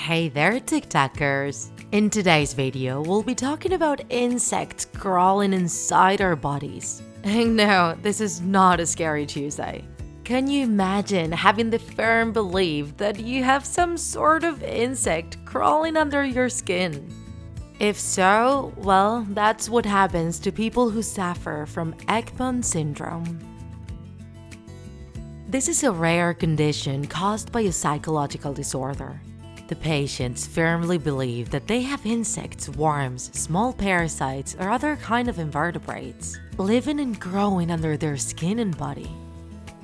Hey there, TikTakers! In today's video, we'll be talking about insects crawling inside our bodies. And no, this is not a scary Tuesday. Can you imagine having the firm belief that you have some sort of insect crawling under your skin? If so, well, that's what happens to people who suffer from Ekbom Syndrome. This is a rare condition caused by a psychological disorder. The patients firmly believe that they have insects, worms, small parasites, or other kind of invertebrates living and growing under their skin and body.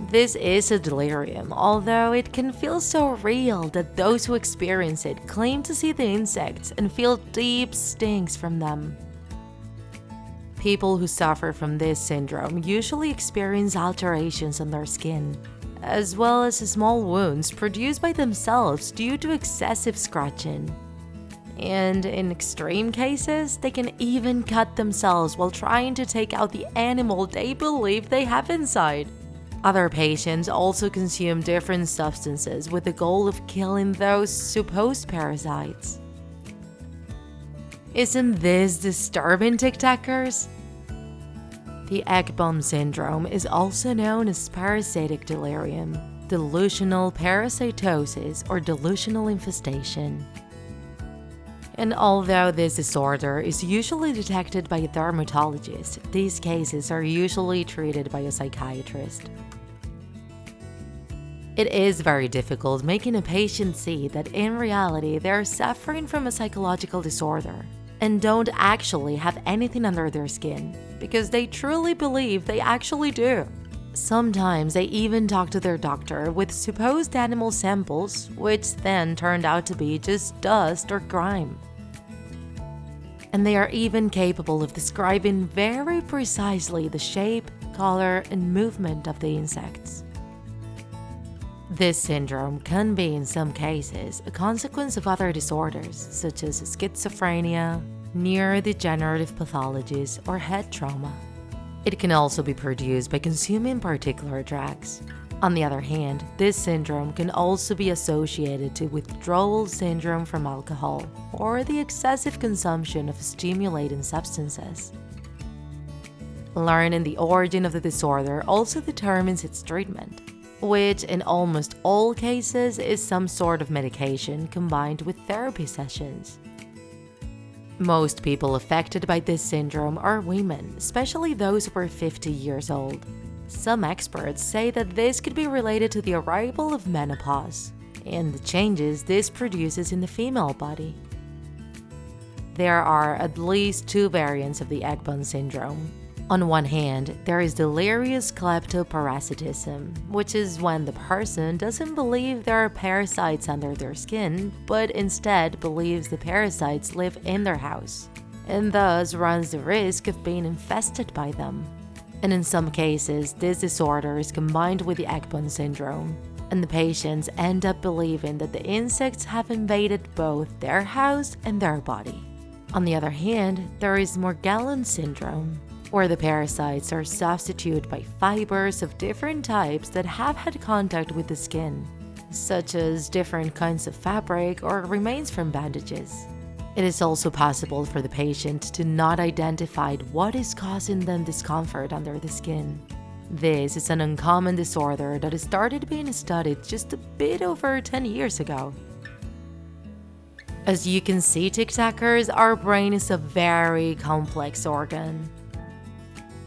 This is a delirium, although it can feel so real that those who experience it claim to see the insects and feel deep stings from them. People who suffer from this syndrome usually experience alterations on their skin, as well as small wounds produced by themselves due to excessive scratching. And in extreme cases, they can even cut themselves while trying to take out the animal they believe they have inside. Other patients also consume different substances with the goal of killing those supposed parasites. Isn't this disturbing, TikTakers? The Ekbom Syndrome is also known as parasitic delirium, delusional parasitosis, or delusional infestation. And although this disorder is usually detected by a dermatologist, these cases are usually treated by a psychiatrist. It is very difficult making a patient see that in reality they are suffering from a psychological disorder and don't actually have anything under their skin, because they truly believe they actually do. Sometimes they even talk to their doctor with supposed animal samples, which then turned out to be just dust or grime. And they are even capable of describing very precisely the shape, color, and movement of the insects. This syndrome can be, in some cases, a consequence of other disorders such as schizophrenia, neurodegenerative pathologies, or head trauma. It can also be produced by consuming particular drugs. On the other hand, this syndrome can also be associated to withdrawal syndrome from alcohol or the excessive consumption of stimulating substances. Learning the origin of the disorder also determines its treatment, which in almost all cases is some sort of medication combined with therapy sessions. Most people affected by this syndrome are women, especially those who are 50 years old. Some experts say that this could be related to the arrival of menopause and the changes this produces in the female body. There are at least two variants of the Ekbom syndrome. On one hand, there is delirious kleptoparasitism, which is when the person doesn't believe there are parasites under their skin, but instead believes the parasites live in their house, and thus runs the risk of being infested by them. And in some cases, this disorder is combined with the Ekbom syndrome, and the patients end up believing that the insects have invaded both their house and their body. On the other hand, there is Morgellons syndrome, where the parasites are substituted by fibers of different types that have had contact with the skin, such as different kinds of fabric or remains from bandages. It is also possible for the patient to not identify what is causing them discomfort under the skin. This is an uncommon disorder that started being studied just a bit over 10 years ago. As you can see, TikTakers, our brain is a very complex organ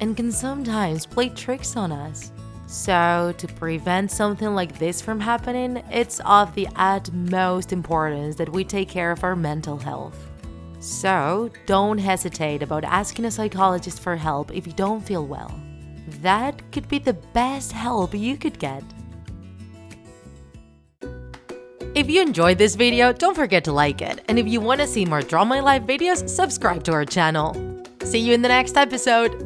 and can sometimes play tricks on us. So, to prevent something like this from happening, it's of the utmost importance that we take care of our mental health. So, don't hesitate about asking a psychologist for help if you don't feel well. That could be the best help you could get. If you enjoyed this video, don't forget to like it. And if you want to see more Draw My Life videos, subscribe to our channel. See you in the next episode!